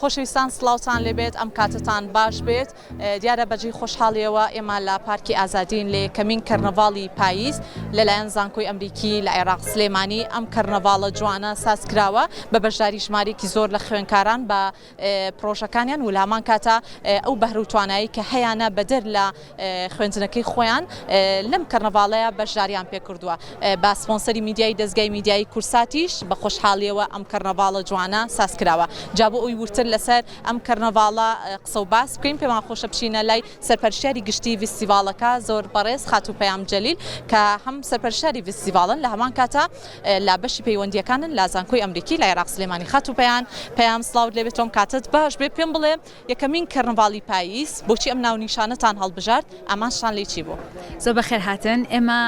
خۆشەویستان سڵاوتان لێبێت ئەم کاتتان باش بێت دیارە بەجێی خۆشحاڵیەوە ئێمە لە پارکی ئازادین لە یەکەمین کەرنەڤاڵی پاییز لەلایەن زانکۆی ئەمریکی لە عێراق سلێمانی ئەم کەرنەڤاڵە جوانە سازکراوە بە بەشداری ژمارێکی زۆر لە خوێندکاران بە پرۆژەکانیان و لە هەمان کاتە ئەو بەهرە و توانایی کە هەیەە بەدەر لە خوێندنەکەی خۆیان لەم کەرنەڤاڵەیە بەشداریان پێکردووە بە سپۆنسەری میدیای دەستگای میدیایی کورساتیش بە خۆشحاڵیەوە ئەم کەرنەڤاڵە جوانە سازکراوە جا بۆ ئەوی ورتر لەسەر ئەم کەرنەڤاڵە قسە و باس بکەین پێمان خۆشە بچینە لای سەرپەرشتیاری گشتی فیستیڤاڵەکە زۆر بەڕێز خاتوو پەیام جەلیل کە هەم سەرپەرشتیاری فیستیڤاڵن لە هەمان کاتە لا بەشی پەیوەندیەکانن لە زانکۆی ئەمریکی لە عێراق سلێمانی خاتوو پەیام سڵاوت لێبێت تۆم کاتت باش بێ پێم بڵێ یەکەمین کەرنەڤاڵی پاییز بۆچی ئەم ناونیشانەتان هەڵبژارد ئامانشان لێ چی بوو؟ زۆر بەخێر هاتن ئێمە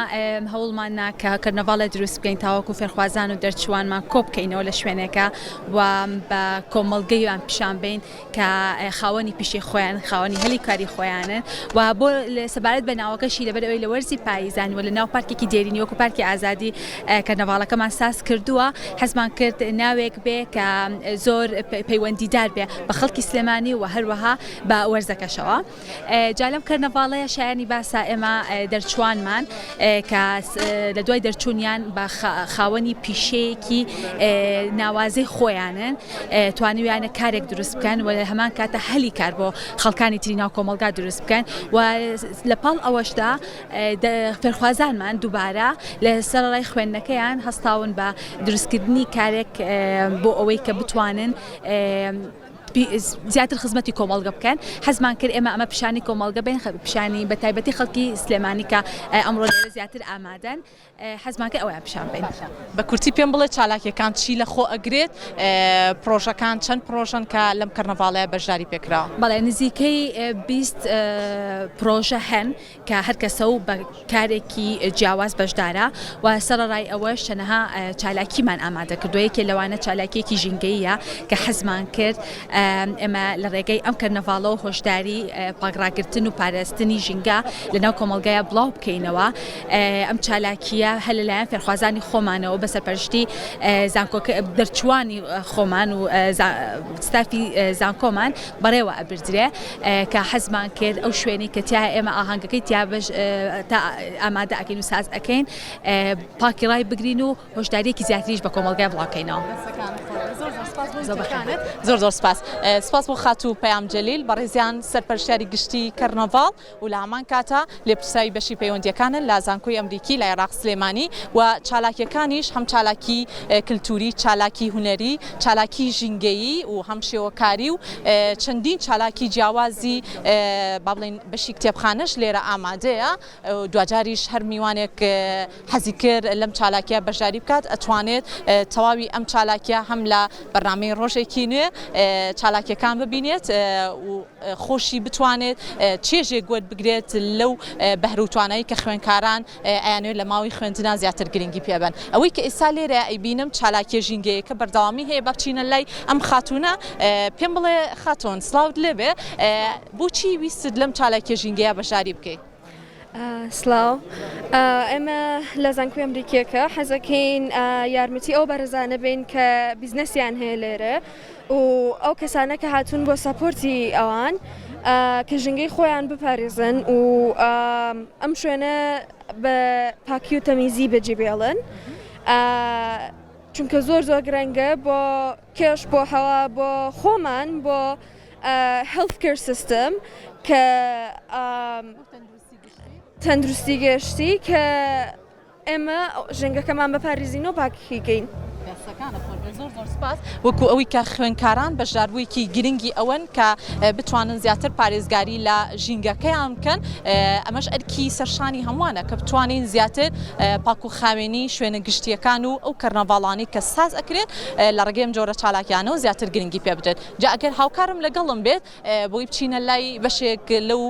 هەوڵمان ناکە کەرنەڤاڵە دروست بکەین تاوەکو فێرخوازان و دەرچوانمان کۆ بکەینەوە لە شوێنێکە و بە کۆمەڵگەیان پیشان بین کە خاوەنی پیشی خۆیان خاوەنی هەلی کاری خۆیانن و بۆ سەبارەت بە ناوەکەشی لەبەر ئەوەی لە وەرزی پاییزانی و لە ناو پارکێکی دێرینی وەکو پارکی ئازادی کەرنەڤاڵەکەمان ساز کردووە حەزمان کرد ناوێک بێ کە زۆر پەیوەندیدار بێ بە خەڵکی سلێمانی و هەروەها بە وەرزەکەشەوە جا لەم کەرنەڤاڵەیە شایانی باسا ئێمە دەرچوانمان کە لە دوای دەرچوونیان بە خاوەنی پیشەیەکی ناوازەی خۆیانن توانیویانە کارێک دروست بکەن و لە هەمان کاتە هەلی کار بۆ خەڵکانی تری ناو کۆمەلگا دروست بکەن و لە پاڵ ئەوەشدا فێرخوازانمان دووبارە لە سەرڕای خوێندنەکەیان هەستاون بە دروستکردنی کارێک بۆ ئەوەی کە بتوانن زیاتر خزمەتی کۆمەڵگە بکەن حەزمان کرد ئێمە ئەمە پیشانی کۆمەڵگە بین پیشانی بە تایبەتی خەڵکی سلێمانی کە ئەمڕۆ لێرە زیاتر ئامادەن حەزمان کرد ئەویان پیشان بین بە کورتی پێم بڵێ چالاکیەکان چی لە خۆ ئەگرێت پرۆژەکان چەند پرۆژن کە لەم کەرنەڤاڵەیە بەشداری پێکراوە بەڵێ نزیکەی 20 پرۆژە هەن کە هەر کەسە و بە کارێکی جیاواز بەشدارە و سەرڕای ئەوەش تەنەها چالاکیمان ئامادە کردووە یەکێ لەوانە چالاکیەکی ژینگەیە کە حەزمان کرد ئێمە لە ڕێگەی ئەم کەرنەڤاڵە و هۆشداری پاگڕاگرتن و پاراستنی ژینگە لەناو کۆمەڵگایە بڵاو بکەینەوە ئەم چالاکیە هەر لەلایەن فێرخوازانی خۆمانەوە بە سەرپەرشتی دەرچوانی خۆمان و ستافی زانکۆمان بەڕێوە ئەبردرێ کە حەزمان کرد ئەو شوێنی کە تیا ئێمە ئاهەنگەکەی تا ئامادە ئەکەین و ساز ئەەکەین پاکی ڕای بگرین و هۆشداریەکی زیاتریش بە کۆمەڵگای بڵاوکەینەوە زۆر سپاس سپاس بۆ خاتوو پەیام جەلیل بەڕێزیان سەرپەرشتیاری گشتی کەرنەڤاڵ و لە هەمان کاتە لێپرساوی بەشی پەیوەندیەکانن لە زانکۆی ئەمریکی لە عێراق سلێمانی و چالاکیەکانیش هەم چالاکی کللتوری چالاکی هونەری چالاکی ژینگەیی و هەم شێوەکاری و چەندین چالاکی جیاوازی با بڵێن بەشی کتێبخانەش لێرە ئامادەیە دوجاریش هەر میوانێک حەزی کرد لەم چالاکیە بەشداری بکات ئەتوانێت تەواوی ئەم چالاکیە هەم لە بەرنامەی ڕۆژێکی نوێ چالاکیەکان ببینێت و خۆشی بتوانێت چێژێک گوێت بگرێت لەو بەهرە و توانایی کە خوێندکاران ئەیانوێت لە ماوەی خوێندنا زیاتر گرنگی پێبن ئەوەی کە ئێستا لێرە ئەیبینم چالاکیە ژینگەیەکە بەردەوامی هەیە بچینە لای ئەم خاتونە پێم بڵێ خاتۆن سڵاوت لێبێ بۆچی ویستت لەم چالاکیە ژینگەیە بەشداری بکەیت سلااو ئێمە لە زانکۆی ئەمریکیەکە حەزەکەین یارمەتی ئەو بەرەزانە بین کە بیزنەسیان هەیە لێرە و ئەو کەسانە کە هاتوون بۆ ساپۆرتی ئەوان کە ژنگەی خۆیان بپارێزن و ئەم شوێنە بە پاکی و تەمیزی بەجێبێڵن چونکە زۆر گرنگە بۆ کێش بۆ هەوا بۆ خۆمان بۆ هێڵثکێر سیستم کە تەندروستی گەشتی کە ئێمە ژنگەکەمان بەپارێزین و پاکیکەین زۆر سپاس وەکو ئەوەی کە خوێندکاران بەشداربوویەکی گرنگی ئەوەن کە بتوانن زیاتر پارێزگاری لە ژینگەکەیان بکەن ئەمەش ئەرکی سەرشانی هەمووانە کە بتوانین زیاتر پاک و خاوێنی شوێنە گشتیەکان و ئەو کەرنەڤاڵانی کە ساز ئەکرێت لە ڕێگەی ئەم جۆرە چالاکیانەوە زیاتر گرنگی پێ بدرێت جا ئەگەر هاوکارم لەگەڵم بێت بۆی بچینە لای بەشێک لەو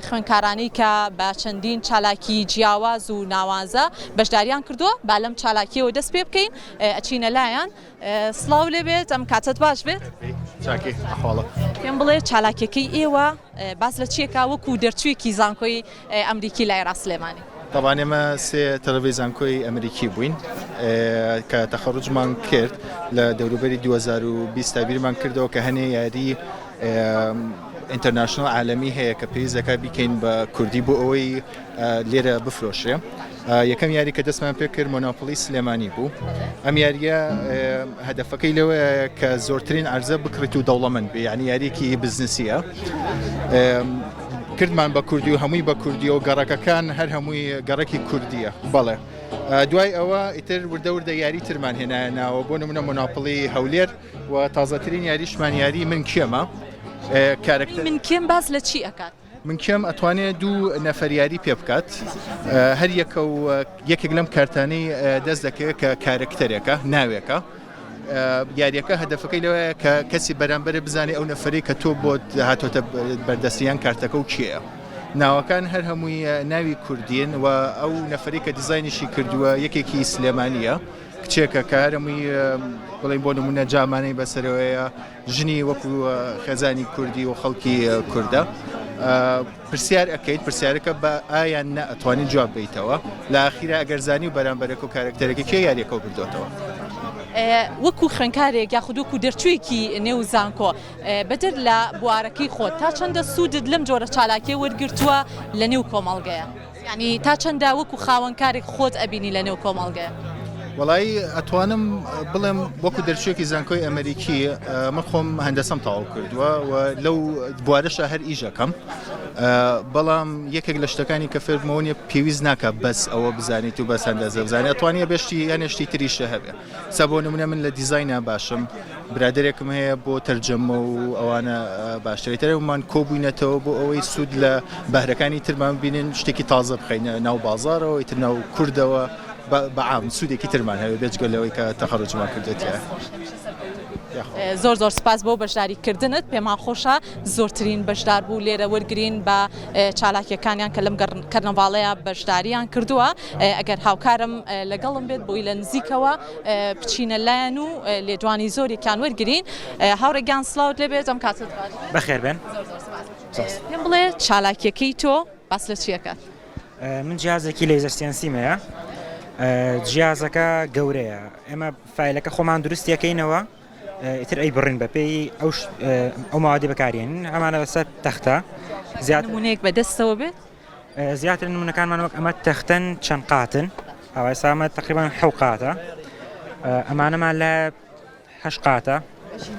خوێندکارانی کە بە چەندین چالاکی جیاواز و ناوازە بەشداریان کردووە با لەم چالاکیەوە دەست پێ بکەین ئەچینە لایەن سڵاو لێبێت ئەم کاتت باش بێت پێم بڵێ چالاکیەکەی ئێوە باس لە چیەکە وەکو دەرچوویەکی زانکۆی ئەمریکی لە عێراق سلێمانی طبعا ئێمە سێ تەلەڤیزیۆنکۆی ئەمریکی بووین کە تەخەڕوجمان کرد لە دەوروبەری 2020 بیرمان کردەوە کە هەنێ یاری ئینتەرناشنڵ عالەمی هەیە کە پێویستەکە بیکەین بە کوردی بۆ ئەوەی لێرە بفرۆشرێ. یەکەم یاری کە دەستمان پێ کرد مۆنۆپۆلی سلێمانی بوو. ئەم یاریە هەدەفەکەی لەوەیە کە زۆرترین عەرزە بکڕێت و دەوڵەمەند بێ، یعنی یاریەکی بزنسیە. کردمان بە کوردی و هەمووی بە کوردی و گەڕەکەکان هەر هەمووی گەڕێکی کوردیە. بەڵێ دوای ئەوە ئیتر وردە یاری ترمان هێنایەناوە بۆ نمونە مۆنۆپۆلی هەولێر و تازەترین یاریشمان یاری من کێمە. من کێم باز لە چی ئەکات؟ من کێم ئەتوانێت دوو نەفەریاری پێ بکات، هەر یەکێک لەم کارتانەی دەست دەکەوێت کە کارکتەرێکە ناوێکە. یاریەکە هەدەفەکەی لەوەیە کە کەسی بەرامبەرە بزانێ ئەو نەفەری کە تۆ بۆ هاتۆتە بەردەستیان کارتەکە و کێیە. ناوەکان هەر هەمووی ناوی کوردین و ئەو نەفەری کە دیزاینیشی کردووە یەکێکی سلێمانیە، کچێکە کارەمووی بڵین بۆ نمونە جامانەی بەسەرەوەیە، ژنی وەکو خێزانی کوردی و خەڵکی کووردە. پرسیار ئەەکەیت پرسیارەکە بە ئایان نە ئەتوانین جواب بیتەوە، لە ئاخیرا ئەگەرزانی و بەرامبەرێک و کارکتەرێکی کێ یاریەکەەوە بردوێتەوە. وەکو خوێنکارێک یاخود وەکو دەرچوویەکی نێو زانکۆ بەدەر لە بوارەکەی خۆت تا چەندە سوودت لەم جۆرە چالاکیە وەرگرتووە لە نێو کۆمەڵگەیە؟ ینی تا چەندە وەکو خاوەنکارێک خۆت ئەبینی لە نێو کۆمەڵگەیە؟ وڵایی ئەتوانم بڵێم وەکو دەرچوویەکی زانکۆی ئەمریکی من خۆم هەندەسەم تەواو کردووە و لەو بوارەشە هەر ئیژەکەم، بەڵام یەکێک لە شتەکانی کە فێربمەوە نیە پێویست ناکە بەس ئەوە بزانیت و بەس هەندەزە بزانێت، ئەتوانیە بێشتی یانێشتی تریشە هەبێ. سە بۆ نمونە من لە دیزاینە باشم، برادێکم هەیە بۆ تەرجەمە و ئەوانە باشترێتەوەمان کۆبووینەتەوە بۆ ئەوەی سوود لە بەهرەکانی ترمان بینین شتێکی تازە بخەینە ناو بازارەوە ئیتر ناو کوردەوە بەعام سوودێکی ترمان هەوێ بێجگەلەوەی کە تەخەڕوجمان کردێتە. زۆر سپاس بۆ بەشداریکردنت، پێمان خۆشە زۆرترین بەشدار بوو لێرە وەرگرین بە چالاکیەکانیان کە لەم کەرنەڤاڵەیە بەشداریان کردووە. ئەگەر هاوکارم لەگەڵم بێت بۆی لە نزیکەوە بچینە لایەن و لێدوانی زۆرێکیان وەرگرین. هاوڕێگیان سڵاوت لێبێت ئەم کاتت بەخێر بێن. پێم بڵێ چالاکیەکەی تۆ باس لە چیەکە؟ من جیازێکی لێزەر سیانسیمەیە، جیازەکە گەورەیە، ئێمە فایلەکە خۆمان دروستیەکەینەوە ئیتر ئەی بڕین بە پێی ئەو ماوادی بەکارێنین، ئەمانە بەسەر تەختە نمونەیەک بەدەستەوە بێت. زیاتر نمونەکانمان وەک ئەمە تەختەن چەند قاتن، ئەوە سامە تقریبان 7 قاتە، ئەمانەمان لە 8 قاتە،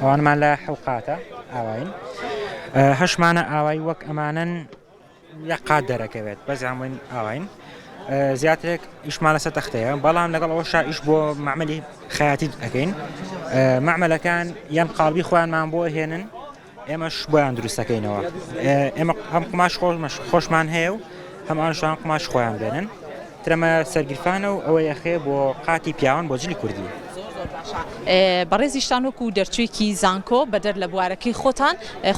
ئەوانمان لە 7 قاتە ئاواین، 8مانە ئاوای وەک ئەمانن یەک قات دەرەکەوێت بەس هەمووین ئاواین. زیاترێک ئیشمان لەسەر تەختەیە، بەڵام لەگەڵ ئەوەشا ئیش بۆ معمەلی خەیاتی ئەەکەین. معمەلەکان یان قاڵبی خۆیانمان بۆ هێنن، ئێمەش بۆیان دروستەکەینەوە. ئێمە هەم قماش خۆشمان هەیە و هەمانشان قماش خۆیان بێنن. ترەمە سەرگیرفانە و ئەوە یەخێ بۆ قاتی پیاوان بۆ جلی کوردی. بەڕێزیشتان وەکو دەرچوویەکی زانکۆ بەدەر لە بوارەکەی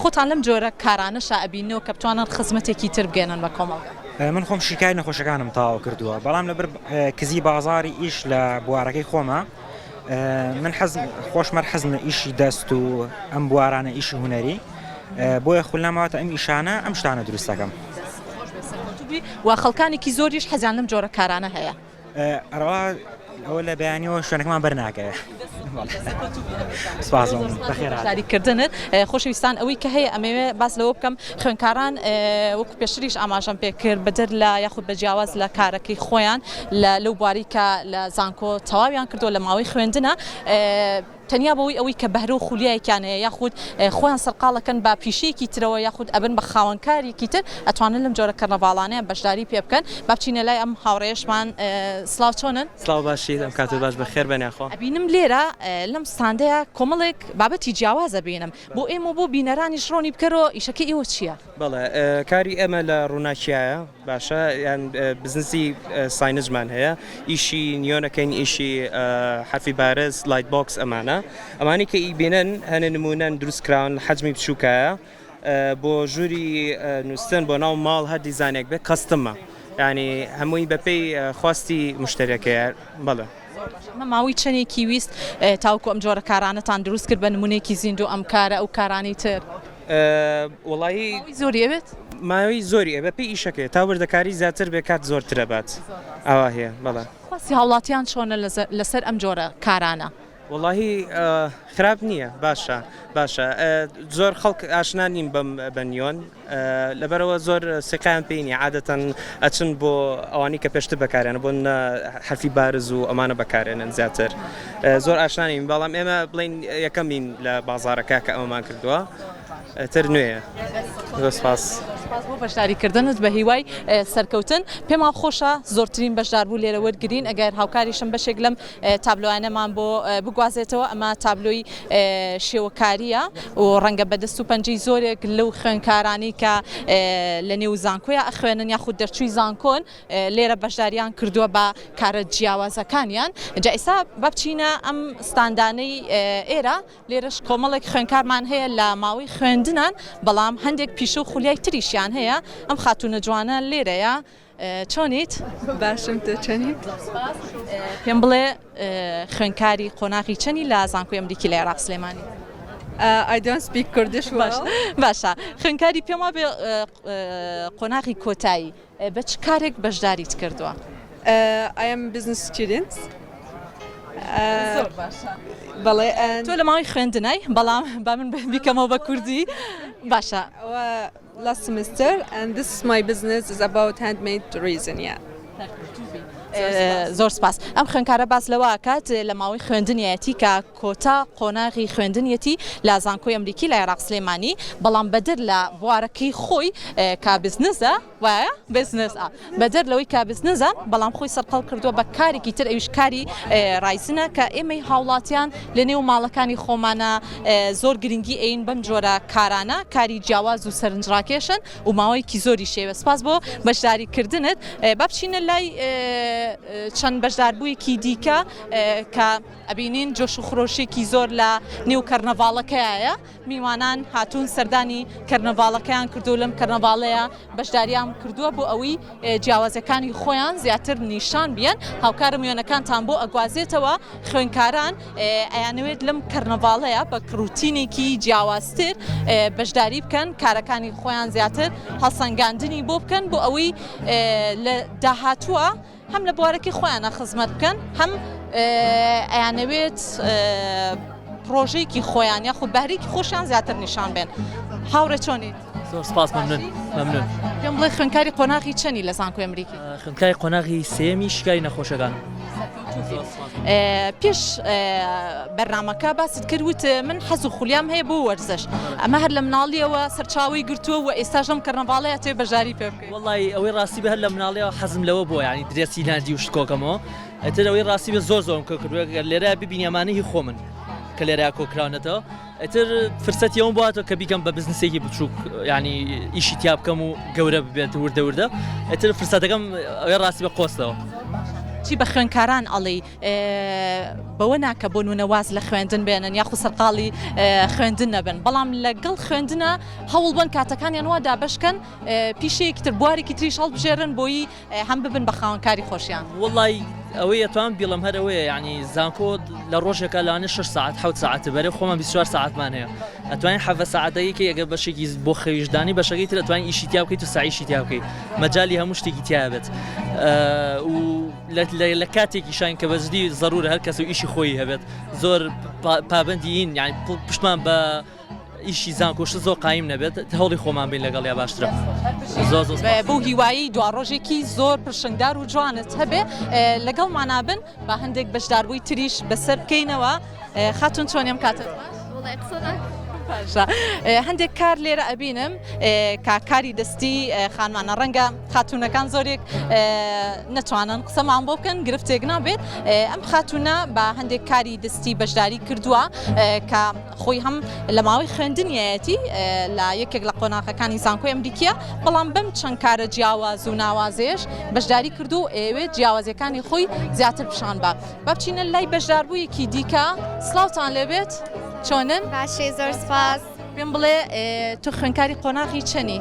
خۆتان لەم جۆرە کارانەشە ئەبینەوە کە بتوانن خزمەتێکی تر بگەێنن بە کۆمەڵگە. من خۆم شیکای نەخۆشەکانم تاوا کردووە، بەڵام لەبەر کزی بازاری ئیش لە بوارەکەی خۆمە من خۆشمەر حەزمە ئیشی دەست و ئەم بوارانە ئیشی هونەری، بۆیە خولنامەوەتە ئەم ئیشانە ئەم شتانە دروستەکەم. و خەڵکانێکی زۆریش حەزیان لەم جۆرە کارانە هەیە. ئەوە لە بەیانیەوە شوێنەکەمان بەرناکەوێت. داریکردنت خۆشەویستان ئەوەی کە هەیە ئەمەوێ باس لەوە بکەم خوێنکاران وەکو پێشتریش ئاماژەم پێ کرد بەدەر لە یاخود بە جیاواز لە کارەکەی خۆیان لەو بواری کە لە زانکۆ تەواویان کردو لە ماوەی خوێندنە تەنیا بەوەی ئەوەی کە بەهرە و خولیایەکیانەیە یاخود خۆیان سەرقاڵەکەن با پیشەیەکی ترەوە یاخود ئەبن بە خاوەنکارێکی تر ئەتوانن لەم جۆرە کەرنەڤاڵانەیە بەشداری پێ بکەن. با بچینە لای ئەم هاوڕێشمان. سڵاو چۆنن؟ سڵاو باشیت، ئەم کاتت باش بەخێر بەنیاخۆ. ئەبینم لێرە لەم ستاندەیە کۆمەڵێک بابەتی جیاوازە بینم بۆ ئێمە بۆ بینەرانی شڕۆنی بکەرەوە ئیشەکە ئێوە چییە؟ بەڵێ کاری ئەمە لە ڕووناکیایە باشە، یان بزنسی ساینزمان هەیە، ئیشی نیۆنەکەین، ئیشی حرفی بارز، لایت بۆکس ئەمانی کە ئیبینن هەنە نمونەن دروستکراون لە حەجمی بچووکایە بۆ ژووری نووسن بۆ ناو ماڵ هەر دیزانێک بێت کەستمە، ینی هەمووی بەپێی خواستی مشتریەکەیە. بەڵێ ماوەی چەندێکی ویست تاوکو ئەم جۆرە کارانەتان دروست کرد بە نمونەیەکی زیندوو ئەم کارە ئەو کارانی تر؟ وڵایی زۆریەوێت؟ ماوەی زۆری بە پێی ئیشەکەی تا وردەکاری زیاتر بێ کات زۆرترە بات ئەوە هەیە بەڵێ خاصی هاوڵاتیان چۆنە لەسەر ئەم جۆرە کارانە واللهی خراپ نییە باشە زۆر خەڵک ئاشنا نین بە نیۆن لەبەرەوە زۆر سقیان پێینی عادەتەن ئەچن بۆ ئەوانی کە پێشتر بەکارێنە بۆ حرفی بارز و ئەمانە بەکارێنن زیاتر زۆر ئاشنانین بەڵام ئێمە بڵین یەکەمین لە بازارەکە کە ئەومان کردووە تر نوێیە سپاس بۆ بەشداریکردنت بە هیوای سەرکەوتن پێم خۆشە زۆرترین بەشدار بوو لێرە وەرگرین ئەگەر هاوکاریشم بەشێک لەم تابلۆیانەمان بۆ بگوازێتەوە ئەمە تابلۆی شێوەکاریە و ڕەنگە بەدەست و پەنجەی زۆرێک لەو خوێنکارانی کە لە نێو زانکۆیە ئەخوێنن یاخود دەرچووی زانکۆن لێرە بەشداریان کردووە بە کارە جیاوازەکانیان جا ئێستا بچینە ئەم ستاندانەی ئێرە لێرەش کۆمەڵێک خوێنکارمان هەیە لە ماوەی خوێندنان بەڵام هەندێک پیشە و خولیای تریشیان هەیە ئەم خاتونە جوانە لێرەیە چۆنیت؟ باشم تۆ چەنی؟ پێم بڵێ خوێنکاری قۆناغی چەنی لە زانکۆی ئەمریکی لە عێراق سلێمانی؟ I don't speak Kurdish well. باشە خوێنکاری پێم وابێ قۆناغی کۆتایی بە چ کارێک بەشداریت کردووە؟ I am a business student. بەڵێ تۆ لە ماوەی خوێندنای بەڵام با من بیکەمەوە بە کوردی باشە last semester and this is my business is about handmade resin, yeah. زۆر سپاس ئەم خوێنکارە باس لەوە کات لە ماوەی خوێندنیەتی کە کۆتا قۆناغی خوێندنیەتی لە زانکۆی ئەمریکی لە عێراق سلێمانی بەڵام بەدر لە بوارەکەی خۆی کا بزنسە وایە بزنسە بەدەر لەوەی کا بزنسە بەڵام خۆی سەرقەڵ کردووە بە کارێکی تر ئەویش کاری ڕایزنە کە ئێمەی هاوڵاتیان لە نێو ماڵەکانی خۆمانە زۆر گرنگی ئەین بەم جۆرە کارانە کاری جیاواز و سەرنجڕاکێشن و ماوەیەکی زۆری شێوە سپاس بۆ بەشداریکردنت با بچینە لای چەند بەشداربوویەکی دیکە کە ئەبینین جۆش و خۆشێکی زۆر لە نێو کەرنەڤاڵەکەیە میوانان هاتوون سەردانی کەرنەڤاڵەکەیان کردو لەم کەرنەڤاڵەیە بەشداریان کردووە بۆ ئەوەی جیاوازەکانی خۆیان زیاتر نیشان بیان هاوکارە میوانەکانتان بۆ ئەگوازێتەوە خوێنکاران ئەیانەوێت لەم کەرنەڤاڵەیە بە کروتینێکی جیاوازتر بەشداری بکەن کارەکانی خۆیان زیاتر هەڵسەنگاندنی بۆ بکەن بۆ ئەوەی لە داهاتووە هەم لە بوارەکەی خۆیانە خزمەت بکەن هەم ئەیانەوێت پرۆژەیەکی خۆیان یاخود بەهرێکی خۆشیان زیاتر نیشان بێن هاوڕێ چۆنیت؟ زۆر سپاس مەمنون پێم بڵێ خوێنکاری قۆناغی چەنی لە زانکۆی ئەمریکی؟ خوێنکاری قۆناغی سێمی شکاری نەخۆشەکان پێش بەرنامەکە باست کردوت من حەز و خولیام هەیە بۆ وەرزش ئەمە هەر لە مناڵیەوە سەرچاوی گرتووە و ئێستاش ئەم کەرنەڤاڵەیە تێ بەژاری پێ بکەیت وەڵی ئەوەی ڕاستی بە هەر لە مناڵیەوە حەزم لەوە بۆ ینی درێسی لاندی و شتکۆکەمەوە ئەتر ئەوەی ڕاستی بە زۆرم کە کردووە لێرە ببینی ئەمانە هی خۆ من کە لێرە کۆکراونەتەوە ئەتر فرسەتی ئەوم بواتەوە کە بیکەم بە بزنسێکی بچووک ینی ئیشی تیا بکەم و گەورە ببێت وردە ئەتر فرسەتەکەم ئەوەی ڕاستی بە قۆستەوە چی بە خوێنکاران ئەڵێ بەوە ناکە بۆ نونەواز لە خوێندن بێنن یاخو سەرقاڵی خوێندن نەبن بەڵام لەگەڵ خوێندنە هەوڵ بن کاتەکانیان وا دابشکەن پیشەیەکی تر بوارێکی تریش هەڵبژێرن بۆی هەم ببن بە خاوەنکاری خۆشیان وڵی ئەوەی ئەتوان بیڵم هەر ئەوەیە ینی زانکۆ لە ڕۆژێکە لەوانێ 6 ساعت 7 ساعت بەرێ خۆمان 24 ساعتمان هەیە ئەتوانین 7 ساعتەیەکی ئەگە بەشێکی بۆ خەویژدانی بەشەکەی تر ئەتوانین ئیشی تیا بکەیت و ساعیشی تیا بکەیت مەجای هەموو شتێکی تیا بێت و لە کاتێکی شاین کە بەزدی ضرورە هەر کەس و ئیشی خۆی هەبێت زۆر پابندیین یعنی پشتمان بە ئیشی زانکۆش زۆر قایم نەبێت هەوڵی خۆمان بین لەگەڵ یا باشترە بۆ هیوایی دوا ڕۆژێکی زۆر پرشنگدار و جوانت هەبێ لەگەڵ مانابن با هەندێک بەشداربووی تریش بەسەر بکەینەوە خاتون چۆنیم کاتت هەندێک کار لێرە ئەبینم کاری دەستی خانمانە ڕەنگە خاتونەکان زۆرێک نەتوانن قسەمان بۆ بکەن گرفتێک نابێت ئەم خاتونە بە هەندێک کاری دەستی بەشداری کردووە کە خۆی هەم لە ماوەی خوێندنیەتی لە یەکێک لە قۆناغەکانی زانکۆی ئەمریکیە بەڵام بەم چەند کارە جیاواز و ناوازێش بەشداری کردو و ئێوێت جیاوازەکانی خۆی زیاتر پیشان بە بچینە لای بەشداربوویەکی دیکە سڵاوتان لێبێت چۆنن؟ باشێ زۆر سپاس پێم بڵێ تو خوێنکاری قۆناغی چەنی؟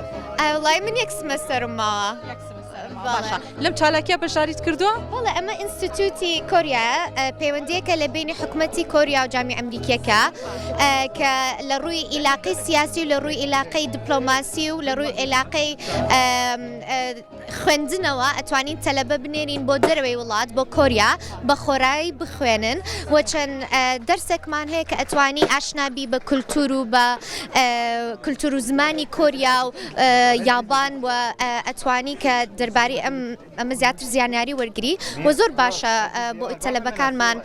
وڵای من یەک سمەستەرم ماوە باشە لەم چالاکیە بەشداریت کردووە؟ والله ئەمە ئینستیتوتی کۆریا پەیوەندیەکە لە بینی حکوومەتی کۆریا و جامی ئەمریکیەکە کە لە ڕووی عیلاقی سیاسی و لە ڕووی عیلاقی دیپلۆماسی و لە ڕووی عیلاقی خوێندنەوە ئەتوانین تەلەبە بنێرین بۆ دەرەوەی وڵات بۆ کۆریا بە خۆرایی بخوێنن و چەند دەرسێکمان هەیە کە ئەتوانی ئاشنابی بە کولتور و بە کولتور و زمانی کۆریا و یابان و ئەتوانی کە دەربارەی ئەمە زیاتر زیانیاری وەرگری و زۆر باشە بۆ تەلەبەکانمان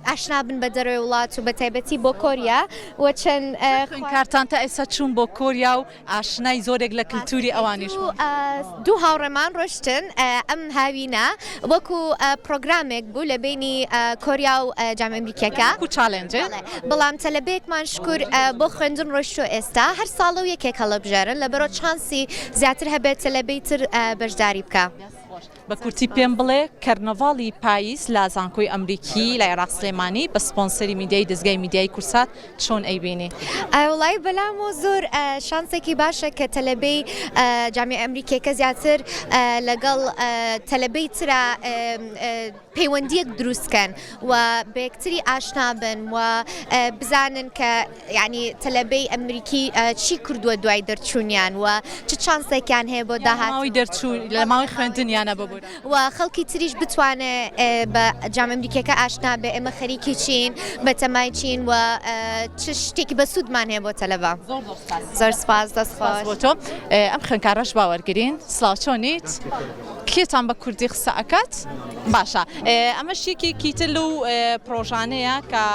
ئاشنا بن بە دەرەوەی وڵات و بە تایبەتی بۆ کۆریا و چەند کارتان تا ئێستا چوون بۆ کۆریا و ئاشنای زۆرێک لە کللتوری ئەوانیش دوو هاوڕێمان ڕۆشتن ئەم هاوینە وەکو پرۆگرامێک بوو لە بینی کۆریا و جامی ئەمریکیەکە و چالنج بەڵام تەلەبەیەکمان شکر بۆ خوێندن ڕۆشتۆ ئێستا هەر ساڵە و یەکێک هەڵەبژێرن لەبەرەوە چانسی زیاتر هەبێت تەلەبەی تر بەشداری بکە. بە کورتی پێم بڵێ کەرنەڤاڵی پاییز لە زانکۆی ئەمریکی لە عێراق سلێمانی بە سپۆنسەری میدیای دەستگای میدیای کورسات چۆن ئەیبینی؟ وڵی بەلام و زۆر شانسێکی باشە کە تەلەبەی جامی ئەمریکیەکە زیاتر لەگەڵ تەلەبەی ترە پەیوەندیەک دروستکەن و بەیەکتری ئاشنا بن و بزانن کە ینی تەلەبەی ئەمریکی چی کردووە دوای دەرچوونیان و چ چانسێکیان هەیە بۆ داهاتوی دەرچوو لە ماوەی خوێندنیانە ببوون و خەڵکی تریش بتوانێت بە جامی ئەمریکیەکە ئاشنا بێ ئێمە خەریکی چین بە تەمای چین و چ شتێکی بە سوودمان هەیە بۆ تەلەبە. زۆر سپاس دەستخواش بۆ تۆ ئەم خوێندکارەش باوەرگرین سڵاو چۆنیت؟ کێتان بە کوردی قسە ئەکات؟ باشە ئەمە شتێکی تر و پرۆژانەیە کە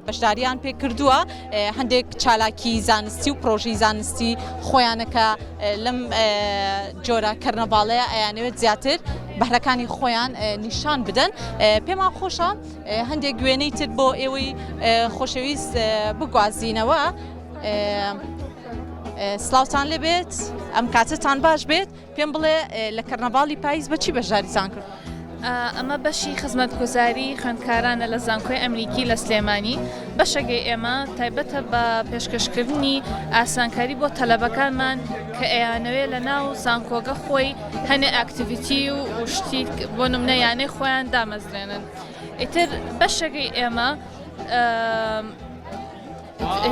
بەشداریان پێ کردووە هەندێک چالاکی زانستی و پرۆژی زانستی خۆیانەکە لەم جۆرە کەرنەڤاڵەیە ئەیانەوێت زیاتر بەهرەکانی خۆیان نیشان بدەن پێمان خۆشە هەندێک گوێنەی تر بۆ ئێوەی خۆشەویست بگوازینەوە سلااوتان لێ بێت ئەم کاتتان باش بێت پێم بڵێ لە کەرنەڤاڵی پاییز بەچی بەشداریتان کرد؟ ئەمە بەشی خزمەتگوزاری خوێندکارانە لە زانکۆی ئەمریکی لە سلێمانی بەشەگەی ئێمە تایبەتە بە پێشکەشکردنی ئاسانکاری بۆ تەلەبەکانمان کە ئەیانەوێت لە ناو زانکۆگە خۆی هەنێ ئاکتیڤیتی و شتی بۆ نمونەیانەی خۆیان دامەزرێنن. ئیتر بەشەگەی ئێمە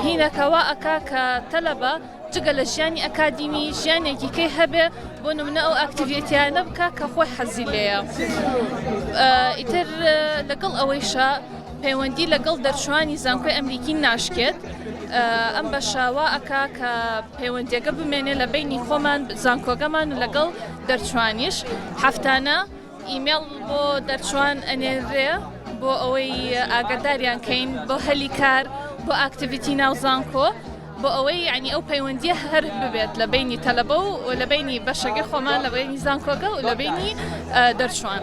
هینەکەوا ئەکا کە تەلەبە جگە لە ژیانی ئەکادیمی ژیانێکی کەی هەبێ بۆ نمونە ئەو ئاکتیڤیتیانە بکە کە خۆی حەزی لێیە. ئیتر لەگەڵ ئەوەیشە پەیوەندی لەگەڵ دەرچوانی زانکۆی ئەمریکی ناشکێت ئەم بەشاوە ئەکا کە پەیوەندیەکە بمێنێ لە بینی خۆمان زانکۆگەمان و لەگەڵ دەرچوانیش هەفتانە ئیمێڵ بۆ دەرچوان ئەنێرێ بۆ ئەوەی ئاگاداریان کەین بۆ هەلی کار بۆ ئاکتیڤیتی ناو زانکۆ بۆ ئەوەی ینی ئەو پەیوەندیە هەر ببێت لە بینی تەلەبە و لە بینی بەشەکەی خۆمان لە بینی زانکۆگە و لە بینی دەرچوان.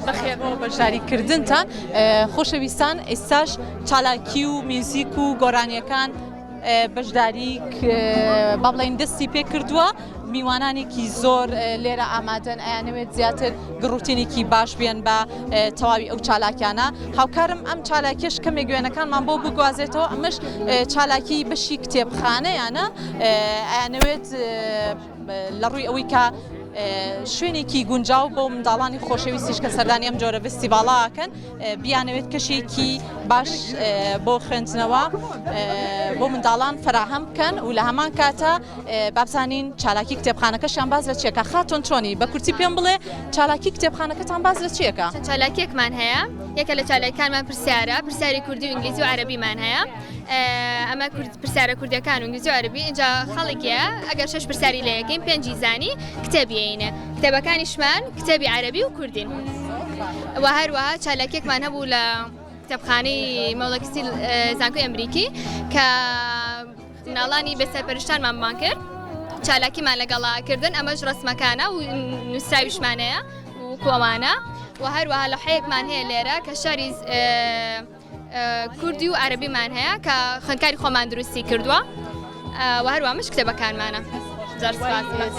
بەخێر بۆ بەشداریکردنتان خۆشەویستان ئێستاش چالاکی و میوزیک و گۆرانیەکان بەشداری با بڵێن دەستی پێ کردووە میوانانێکی زۆر لێرە ئامادەن ئەیانەوێت زیاتر گڕوتێنێکی باش بێن بە تەواوی ئەو چالاکیانە هاوکارم ئەم چالاکیش کەمێک گوێنەکانمان بۆ بگوازێتەوە ئەمەش چالاکی بەشی کتێبخانەیانە ئەیانەوێت لە ڕووی ئەوەی کە شوێنێکی گونجاو بۆ منداڵانی خۆشەویستیش کە سەردانی ئەم جۆرە فستیڤاڵاکەن بیانەوێت کەشێکی باش بۆ خوێندنەوە بۆ منداڵان فراهەم بکەن و لە هەمان کاتە بابزانین چالاکی کتێبخانەکەشیان باز لە چیەکە خاتۆن چۆنی بە کورتی پێم بڵێ چالاکی کتێبخانەکەتان باز لە چیەکە؟ چالاکیەکمان هەیە یەکە لە چالاکیەکانمان پرسیاری کوردی و ئینگلیزی و عەرەبیمان هەیە ئەمە پرسیارە کوردیەکان و ئینگلیزی و عەرەبی اینجا خەڵکیە ئەگەر 6 پرسیاری لە یەکەین 5 زانی کتێبیینە کتێبەکانیشمان کتێبی عەرەبی و کوردین و هەروەها چالاکیەکمان هەبوو لە کتێبخانەی مەوڵەکسی زانکۆی ئەمریکی کە ناڵانی بەسەرپەرشتانمان کرد چالاکیمان لەگەڵاکردن ئەمەش ڕسمەکانە و نووسراویشمانەیە و کۆمانە و هەروەها لەوحەیەکمان هەیە لێرە کە شاری کوردی و عەرەبیمان هەیە کە خوێندکاری خۆمان دروستی کردووە و هەروەها مش کتێبەکانمانە.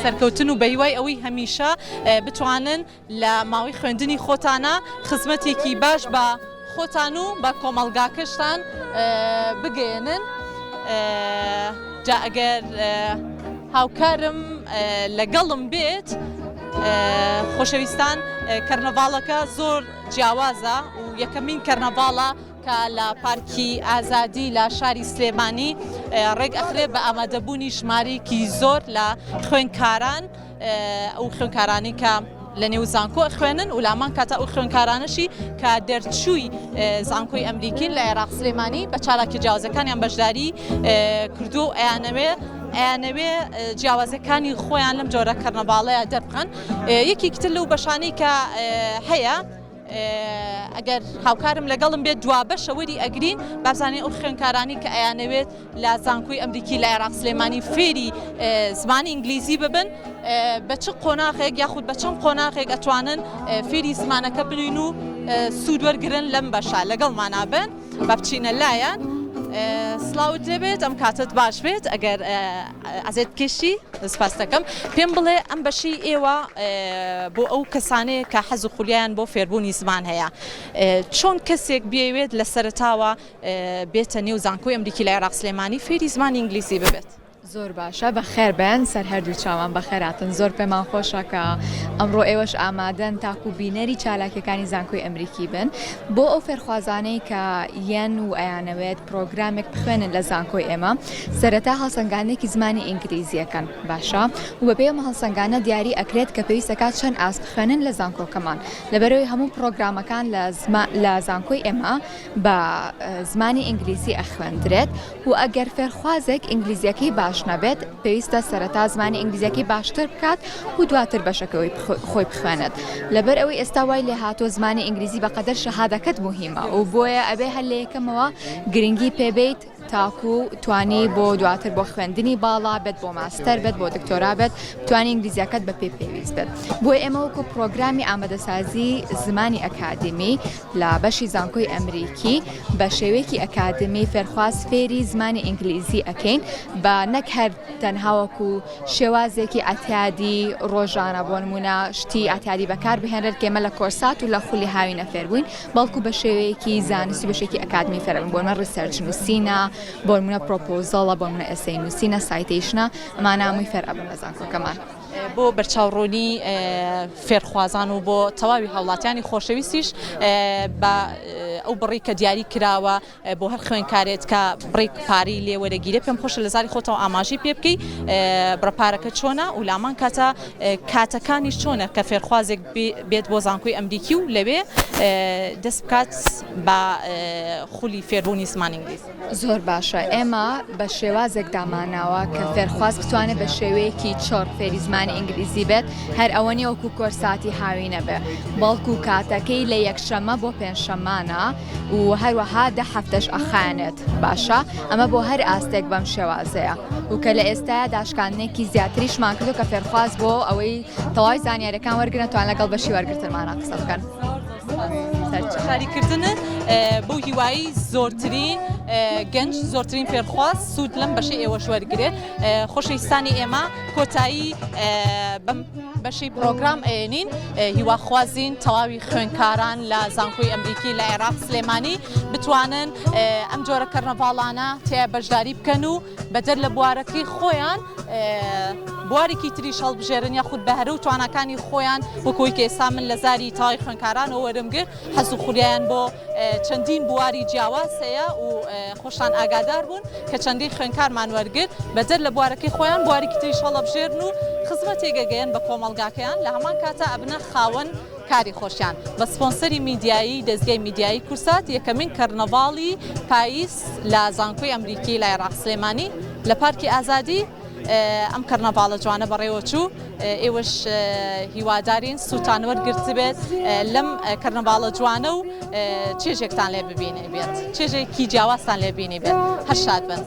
سەرکەوتن و بەهیوای ئەوەی هەمیشە بتوانن لە ماوەی خوێندنی خۆتانە خزمەتێکی باش بە خۆتان و بە کۆمەڵگاکەشتان بگەێنن. جا ئەگەر هاوکارم لەگەڵم بێت خۆشەویستان کەرنەڤاڵەکە زۆر جیاوازە و یەکەمین کەرنەڤاڵە کە لە پارکی ئازادی لە شاری سلێمانی ڕێک ئەخرێ بە ئامادەبوونی ژمارەیەکی زۆر لە خوێندکاران ئەو خوێندکارانی کە لە نێو زانکۆ خوێنن و لامان کاتە ئەو خوێندکارانشی کە دەرچووی زانکۆی ئەمریکین لە عێراق سلێمانی بە چالاکی جیاوازەکانیان بەشداری کردو و ئەیانەوێ جیاوازەکانی خۆیان لەم جۆرە کەرنەڤاڵەیە دەربخەن. یەکێکتر لەو بەشانەی کە هەیە ئەگەر هاوکارم لەگەڵم بێت دوابەشە وەری ئەگرین بابزانێ ئەو خوێندکارانی کە ئەیانەوێت لە زانکۆی ئەمریکی لە عێراق سلێمانی فێری زمانی ئینگلیزی ببن بە چ قۆناغێک یاخود بە چەند قۆناغێک ئەتوانن فێری زمانەکە بنوین و سوود وەرگرن لەم بەشە لەگەڵمانە بن با بچینە لایەن. سلااوت دەبێت ئەم کاتت باش بێت ئەگەر ئازێت کێشی سپاس دەکەم پێم بڵێ ئەم بەشی ئێوە بۆ ئەو کەسانەیە کە حەز و خولیان بۆ فێربوونی زمان هەیە چۆن کەسێک بێوێت لە سەرتاوە بێتە نێو زانکۆی ئەمریکی لە عێراق سلێمانی فێری زمانی ئینگلیزی ببێت؟ زۆر باشە بەخێر بن سەر هەردوو چاوان بەخێراتن زۆر پێمان خۆشە کە ئەمڕۆ ئێوەش ئامادەن تاکو بینەری چالاکیەکانی زانکۆی ئەمریکی بن بۆ ئەو فێرخوازانەی کە یەن و ئەیانەوێت پرۆگرامێک بخوێنن لە زانکۆی ئێمە سەرەتا هەڵسەنگانێکی زمانی ئینگلیزیەکەن باشە و بەبێ ئەمە هەڵسەنگانە دیاری ئەکرێت کە پێویستەکات چەند ئاس بخوێنن لە زانکۆکەمان لەبەرەوەی هەموو پرۆگرامەکان لە زانکۆی ئێمە بە زمانی ئینگلیزی ئەخوێندرێت و ئەگەر فێرخوازێک ئینگلیزیەکەی باش نەبێت پێویستە سەرەتا زمانی ئینگلیزیەکەی باشتر بکات و دواتر بەشەکەی خۆی بخوێنێت لەبەر ئەوەی ئێستا وای لێ هاتۆ زمانی ئینگلیزی بەقەدەر شەهادەکەت مهمە و بۆیە ئەبێ هەر لە یەکەمەوە گرنگی پێبێت تاکو توانی بۆ دواتر بۆ خوێندنی باڵا بێت بۆ ماستەر بێت بۆ دکتۆرا بێت توانی ئینگلیزیەکەت بە پێویست بێت بۆی ئێمە وەکو پرۆگرامی ئامادەسازی زمانی ئەکادمی لە بەشی زانکۆی ئەمریکی بە شێوەیەکی ئەکادمی فێرخواز فێری زمانی ئینگلیزی ئەکەین بە نەک هەر تەنهاوەکو شێوازێکی ئەتیادی ڕۆژانە بۆ نمونە شتی ئەتیادی بەکار بهێنرێت کێمە لە کۆرسات و لە خولی هاوینە فێربووین بەڵکو بە شێوەیەکی زانستی بەشێکی ئەکادمی فێربوون بۆ نە ڕیسەرچ نووسینە بۆ نمونە پرۆپۆزەڵە بۆ نمونە ئەسەی نووسینە سایتیشنە ئەمانە هەمووی فێر ئەبن لە زانکۆکەمان. بۆ بەرچاوڕۆنی فێرخوازان و بۆ تەواوی هاوڵاتیانی خۆشەویستیش بە ئەو بڕی کە دیاری کراوە بۆ هەر خوێندکارێت کە بڕێک پارەی لێ وەرەگیرێ پێم خۆشە لە زاری خۆتەوە ئاماژەی پێ بکەی بڕەپارەکە چۆنە و لامان کاتەکانی چۆنە کە فێرخوازێک بێت بۆ زانکۆی ئەمریکی و لەوێ دەست بکات بە خولی فێربوونی زمانی ئینگلیزی. زۆر باشە ئێمە بە شێوازێک داماناوە کە فێرخواز بتوانێت بە شێوەیەکی چۆر فێری زمانی ئینگلیزی بێت هەر ئەوەنی وەکو کۆرساتی هاوینە بێ بەڵکو کاتەکەی لە یەکشەمە بۆ پێنجشەمانە و هەروەها 10 هەفتەش ئەخانێت باشە ئەمە بۆ هەر ئاستێک بەم شێوازەیە و کە لە ئێستاە داشکاندنێکی زیاتریشمان کردو کە فێرخواز بۆ ئەوەی تەواوی زانیاریەکان وەرگرن توان لەگەڵ بەشی وەرگرتنمانە قسە بکەن. خاریکردنە بۆ هیوایی زۆرترین گەنج زۆرترین فێرخواز سوود لەم بەشی ئێوەش وەرگرێت خۆشەویستانی ئێمە کۆتایی بەشی پرۆگرام ئێنین هیواخوازین تەواوی خوێندکاران لە زانکۆی ئەمریکی لە عێراق سلێمانی بتوانن ئەم جۆرە کەرنەڤاڵانە تێ بەشداری بکەن و بەدەر لە بوارەکەی خۆیان بوارێکی تریش هەڵبژێرن یاخود بە هەرە و توانەکانی خۆیان وەکۆی کە ئێستا من لە زاری تاوای خوێندکارانەوە وەرمگر حەز و خولیان بۆ چەندین بواری جیاواز هەیە و خۆشان ئاگادار بوون کە چەندین خوێندکارمان وەرگرت بەدەر لە بوارەکەی خۆیان بوارێکی تریش هەڵەبژێرن و خزمەتێگەگەیان بە کۆمەڵگاکەیان لە هەمان کاتە ئەبنە خاوەن کاری خۆشیان بە سپۆنسەری میدیایی دەستگای میدیایی کورسات یەکەمین کەرنەڤاڵی پاییز لە زانکۆی ئەمریکی لە عێراق سلێمانی لە پارکی ئازادی ئەم کەرنەڤاڵە جوانە بەڕێوە چوو ئێوەش هیوادارین سووتان وەرگرت بێت لەم کەرنەڤاڵە جوانە و چێژێکتان لێ ببینێ بێت چێژێکی جیاوازتان لێ بینی بێت هەر شاد بن.